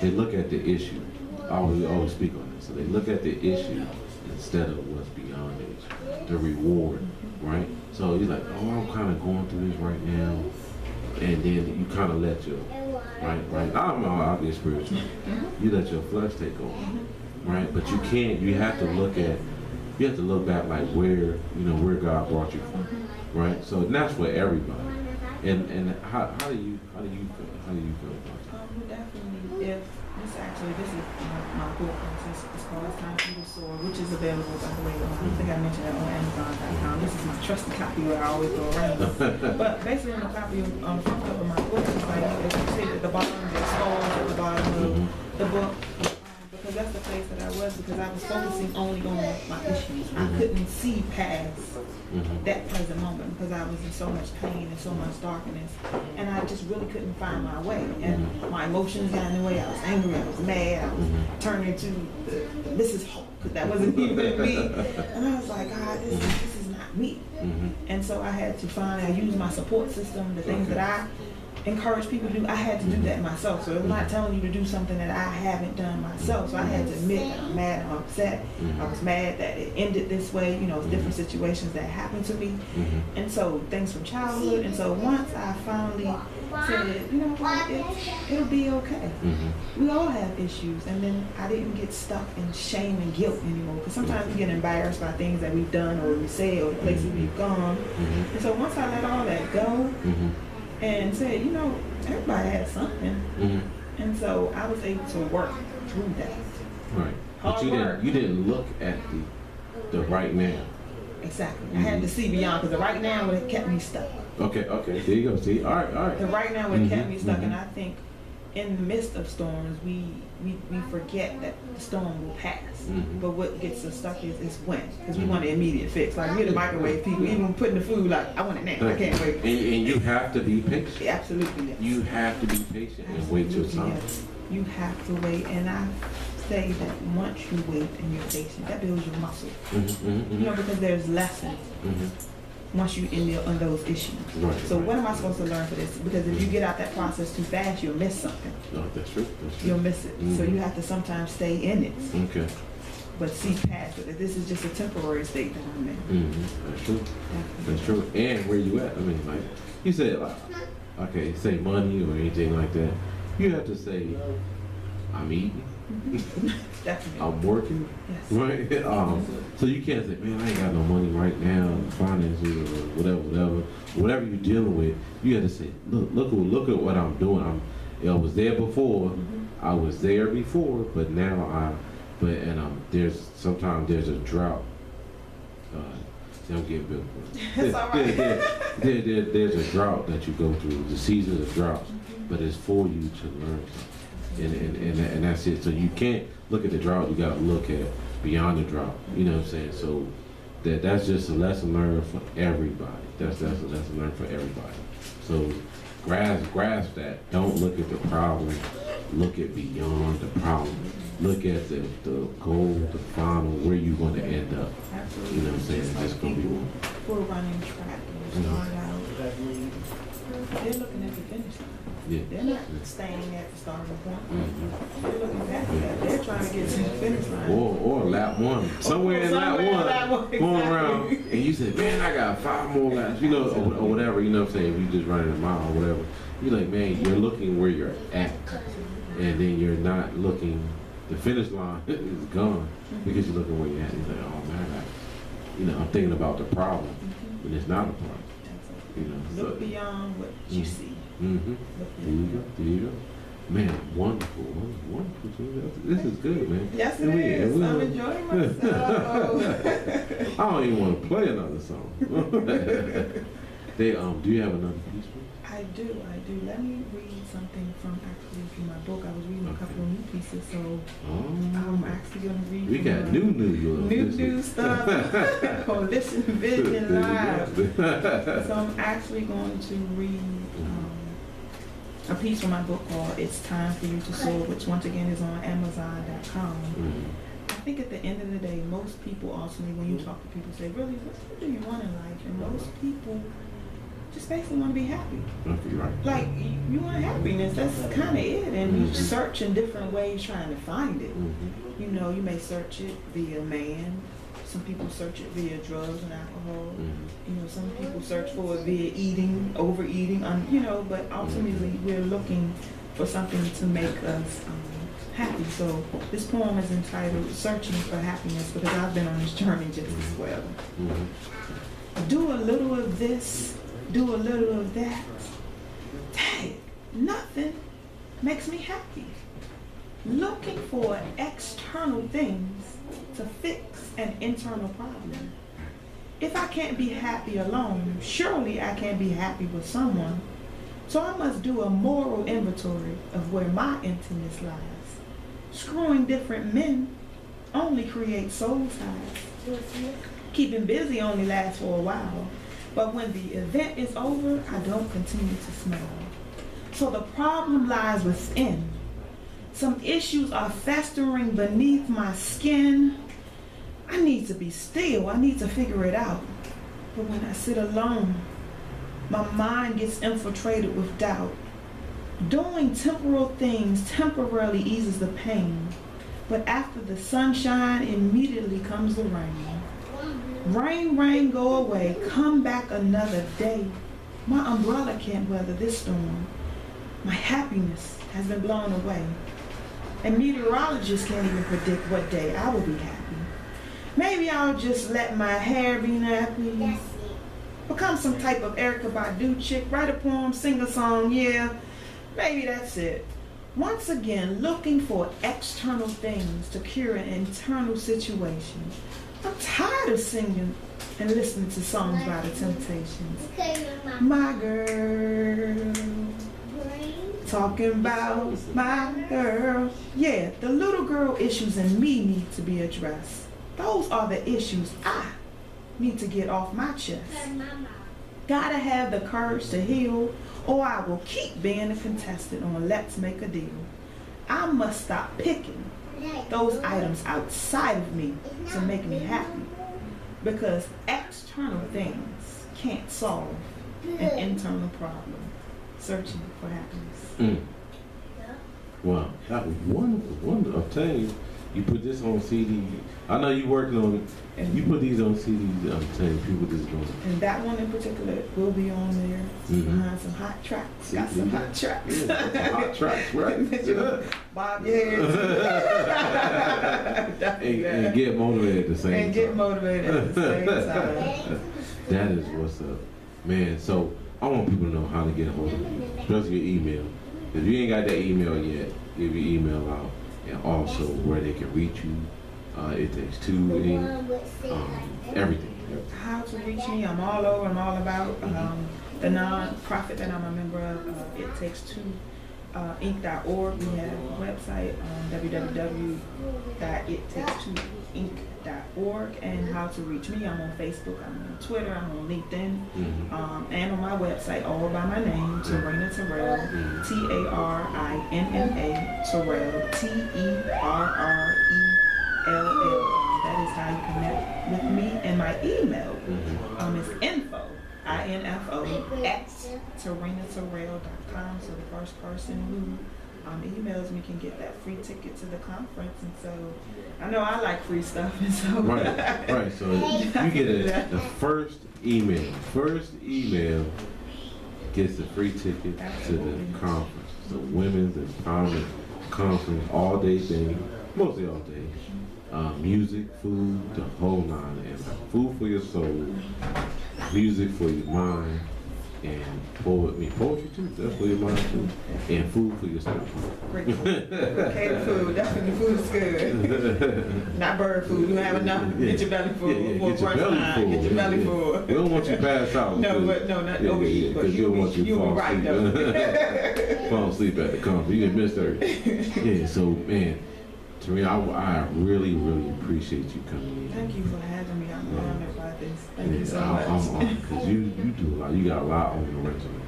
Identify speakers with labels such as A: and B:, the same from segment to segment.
A: they look at the issue. We always speak on this. So they look at the issue instead of what's beyond the issue, the reward, right? So you're like, oh, I'm kind of going through this right now, and then you kind of let your I'll get spiritual. You let your flesh take over, right? But you can't. You have to look back like where God brought you from, right? So that's for everybody. And how do you feel? How do you feel about that?
B: Definitely. If this is my book. It's called It's Time for You to Soar, which is available, by the way. I think I mentioned it on Amazon.com. This is my trusted copy where I always go around. But basically, on the copy on the front cover of my book, it's like, as you see at the bottom, there's skulls at the bottom of the book. Because that's the place that I was, because I was focusing only on my issues. I couldn't see past that present moment because I was in so much pain and so much darkness, and I just really couldn't find my way. And my emotions got in the way. I was angry, I was mad, I was turning into Mrs. Hulk, because that wasn't even me. And I was like, God, this is not me. And so I had to I used my support system, the things that I encourage people to do. I had to do that myself. So I'm not telling you to do something that I haven't done myself. So I had to admit that I'm mad, I'm upset. I was mad that it ended this way. Different situations that happened to me. And so things from childhood. And so once I finally said, you know what, it'll be okay. We all have issues. And then I didn't get stuck in shame and guilt anymore. Because sometimes we get embarrassed by things that we've done or we say or places we've gone. And so once I let all that go, and said, everybody has something. And so I was able to work through that.
A: Right. But you didn't look at the right now.
B: Exactly. I had to see beyond, because the right now would have kept me stuck.
A: Okay. There you go. See? All right.
B: The right now would have kept me stuck, and I think in the midst of storms, we forget that the storm will pass. But what gets us stuck is when, because we want an immediate fix. Like we're the microwave people, even putting the food, like I want it now, I can't wait.
A: And you have to be patient.
B: Absolutely, yes.
A: You have to be patient and wait your time.
B: Yes. You have to wait, and I say that once you wait and you're patient, that builds your muscle. Because there's lessons. Once you in those issues. So what am I supposed to learn for this? Because if you get out that process too fast, you'll miss something.
A: No, that's true.
B: You'll miss it. So you have to sometimes stay in it.
A: Okay.
B: But see past it. This is just a temporary state that I'm in.
A: That's true. That's true. And where you at? I mean, like you said, say money or anything like that. You have to say, I'm eating.
B: Definitely.
A: I'm working.
B: Yes.
A: Right. So you can't say, man, I ain't got no money right now, finances or whatever you're dealing with. You have to say, look at what I'm doing. I was there before. I was there before, but now sometimes there's a drought. I'm getting built for it.
B: That's all right.
A: There's a drought that you go through. The seasons of droughts, but it's for you to learn something. And that's it. So you can't look at the drought. You got to look at beyond the drought. You know what I'm saying? So that's just a lesson learned for everybody. That's a lesson learned for everybody. So grasp that. Don't look at the problem. Look at beyond the problem. Look at the goal, the final, where you're going to end up.
B: Absolutely.
A: You know what I'm saying? It's just going to be one.
B: We're running track and start out. They're looking at the finish line.
A: Yeah.
B: They're not staying at the starting point. They're looking back at that. They're trying to get to the finish line.
A: Or lap one. Somewhere in lap one. Going around and you say, man, I got 5 more laps, or whatever, you know what I'm saying? If you just running a mile or whatever. You're like, man, you're looking where you're at. And then you're not looking, the finish line is gone because you're looking where you're at. You're like, oh man, I'm thinking about the problem when it's not a problem.
B: Look beyond what you see.
A: There you go. Man, wonderful. This is good, man.
B: Yes, it is. I'm enjoying myself.
A: I don't even want to play another song. Do you have another piece?
B: I do. Let me read something from my book. I was reading a couple of new pieces, so I'm actually going to read.
A: We got new
B: stuff. Coalition Vision Live. So I'm actually going to read a piece from my book called "It's Time for You to Soar," which once again is on Amazon.com. I think at the end of the day, most people ultimately, when you talk to people, say, "Really, what do you want in life?" And most people just basically want to be happy.
A: Okay, right.
B: Like, you want happiness, that's kind of it. And you search in different ways trying to find it. You know, you may search it via man. Some people search it via drugs and alcohol. You know, some people search for it via eating, overeating, you know, but ultimately we're looking for something to make us happy. So this poem is entitled Searching for Happiness, because I've been on this journey just as well. Do a little of this, do a little of that. Dang, nothing makes me happy. Looking for external things to fix an internal problem. If I can't be happy alone, surely I can't be happy with someone. So I must do a moral inventory of where my emptiness lies. Screwing different men only creates soul ties. Keeping busy only lasts for a while. But when the event is over, I don't continue to smile. So the problem lies within. Some issues are festering beneath my skin. I need to be still. I need to figure it out. But when I sit alone, my mind gets infiltrated with doubt. Doing temporal things temporarily eases the pain. But after the sunshine, immediately comes the rain. Rain, rain, go away. Come back another day. My umbrella can't weather this storm. My happiness has been blown away. And meteorologists can't even predict what day I will be happy. Maybe I'll just let my hair be nappy. Become some type of Erykah Badu chick, write a poem, sing a song, yeah. Maybe that's it. Once again, looking for external things to cure an internal situation. I'm tired of singing and listening to songs by the Temptations. My girl. Talking about my girl. Yeah, the little girl issues in me need to be addressed. Those are the issues I need to get off my chest. Gotta have the courage to heal, or I will keep being a contestant on Let's Make a Deal. I must stop picking those items outside of me to make me happy, because external things can't solve an internal problem. Searching for happiness.
A: Wow, that was wonderful. I'm telling you, you put this on CD. I know you working on it. And you put these on CDs. I'm telling you, people just going.
B: And that one in particular will be on there. Behind some hot tracks. Got some hot tracks.
A: Yeah, some hot tracks, right?
B: Bob your head.
A: and get motivated at the same time.
B: And get motivated at the same time.
A: That is what's up, man. So I want people to know how to get a hold of you, especially your email. If you ain't got that email yet, give your email out, and also where they can reach you. It takes two, everything.
B: How to reach me? I'm all over. I'm all about the non-profit that I'm a member of. It takes two. Inc.org. We have a website, www.ittakes2inc.org, and how to reach me. I'm on Facebook, I'm on Twitter, I'm on LinkedIn, and on my website, all by my name, Tarinna Tarrell, Tarinna Tarrell, Terrell. That is how you connect with me, and my email is info at TarinnaTarrell.com. So the first person who emails me can get that free ticket to the conference. And so I know I like free stuff, and so
A: right. So you get the first email. First email gets the free ticket to the conference. So Women's Empowerment Conference, all day thing, mostly all day. Music, food, the whole nine. And food for your soul, music for your mind, and poetry too. That's for your mind too. And food for your stomach.
B: Great food. Cater food. Definitely food is good. Not bird food. You have enough. Get your belly full.
A: Get your belly full.
B: Get your belly full.
A: We don't want you to pass out.
B: Not overeat. But you
A: want you to fall asleep. Fall asleep at the conference. You didn't miss her. Yeah. So man. Tarinna, I really, really appreciate you coming in.
B: Thank you for having me. I'm honored by this. Thank you so much.
A: I'm honored because you do a lot. You got a lot on your resume.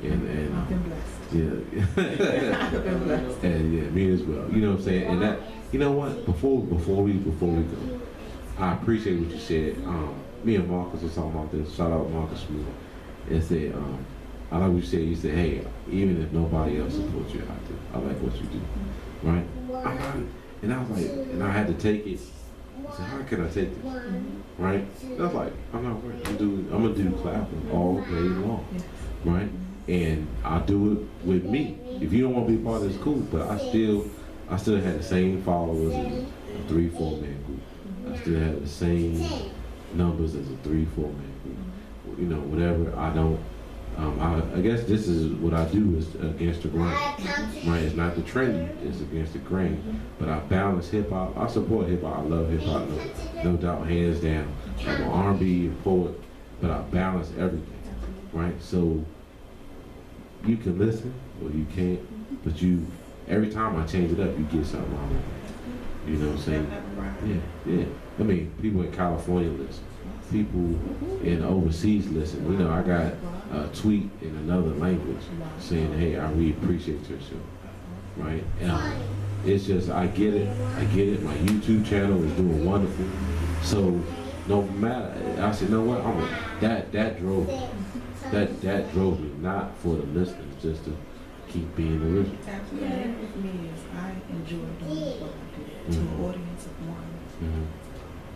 A: And
B: I've been blessed.
A: Yeah.
B: I've been blessed.
A: And yeah, me as well. You know what I'm saying? And that, you know what? Before we go, I appreciate what you said. Me and Marcus was talking about this. Shout out Marcus Smith. and said, I like what you said. You said, hey, even if nobody else supports you, I do. I like what you do, right? And I was like, and I had to take it. I said, how can I take this, right? And I was like, I'm not worried. I'm gonna do Clappa all day long, right? And I do it with me. If you don't want to be part of this, cool. But I still had the same followers as a 3-4 man group. I still have the same numbers as a 3-4 man group. You know, whatever. I don't. I guess this is what I do is against the grain, right? It's not the trendy, it's against the grain. But I balance hip hop. I support hip hop. I love hip hop, no doubt, hands down. I'm an R&B poet, but I balance everything, right? So you can listen or you can't, but every time I change it up, you get something out of it. You know what I'm saying? Yeah. I mean, people in California listen. People in overseas listen. You know, I got a tweet in another language saying, hey, I really appreciate your show, right? And it's just, I get it. My YouTube channel is doing wonderful. So no matter, I said, you know what, that drove me, not for the listeners, just to keep being original.
B: Absolutely. That with me is I enjoy doing what I do to an audience of one,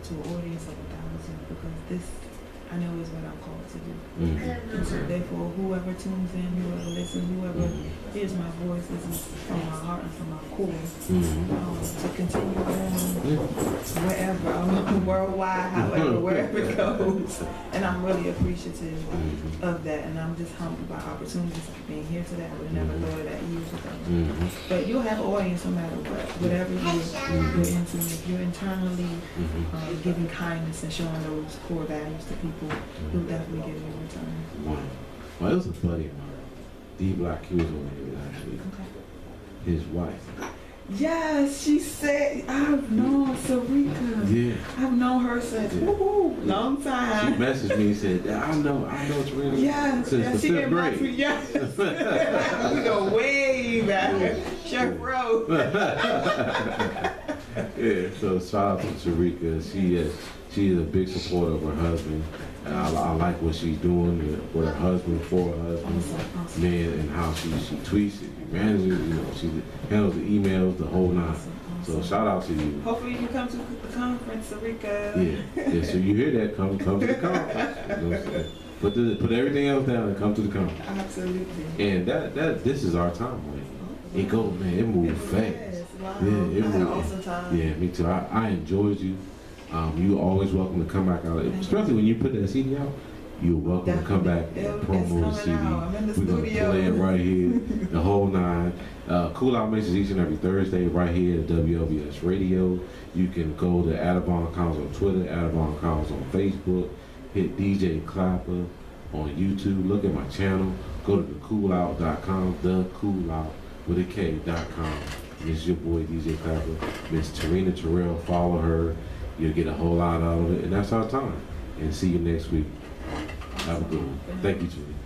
B: to an audience of 1,000, because this, I know, is what I'm called to do. And so therefore, whoever tunes in, whoever listens, whoever hears my voice, this is from my heart and from my core, to continue on wherever, worldwide, however, wherever it goes. And I'm really appreciative of that, and I'm just humbled by opportunities like being here today. I would have never thought of that years ago. But you'll have an audience no matter what, whatever you're into. If you're internally giving kindness and showing those core values to people, you'll definitely get it in return.
A: Wow. Well, it was a buddy of mine. D-Block, he was on here actually. His wife.
B: Yes, she said, I've known Sarika.
A: Yeah. I've
B: known her since long time.
A: She messaged me and said, I know Tarinna.
B: Yes,
A: since the 5th grade.
B: Yes. We go way back. Chef Rowe.
A: Yeah, so shout out to Tarrell. She is a big supporter of her husband. And I like what she's doing with her husband, for her husband, man, and how she tweets it, she manages it, you know, she handles the emails, the whole nine. So shout out to you.
B: Hopefully you come to the conference, Sarika.
A: Yeah. So you hear that? Come to the conference. You know what I'm saying? Put everything else down and come to the conference.
B: Absolutely.
A: And this is our time, man. It goes, man. It moves fast.
B: Wow.
A: Yeah, it moves.
B: Awesome time.
A: Yeah, me too. I enjoyed you. You're always welcome to come back out, especially when you put that CD out. You're welcome to come back and promo the CD. We're going to play it right here, the whole nine. Kool Out Mixes each and every Thursday right here at WLVS Radio. You can go to Adavon Collins on Twitter, Adavon Collins on Facebook, hit DJ Clappa on YouTube. Look at my channel. Go to thekoolout.com, thekoolout with a K.com. This is your boy DJ Clappa, Miss Tarinna Tarrell. Follow her. You'll get a whole lot out of it, and that's our time. And see you next week. Have a good one. Thank you, Julie.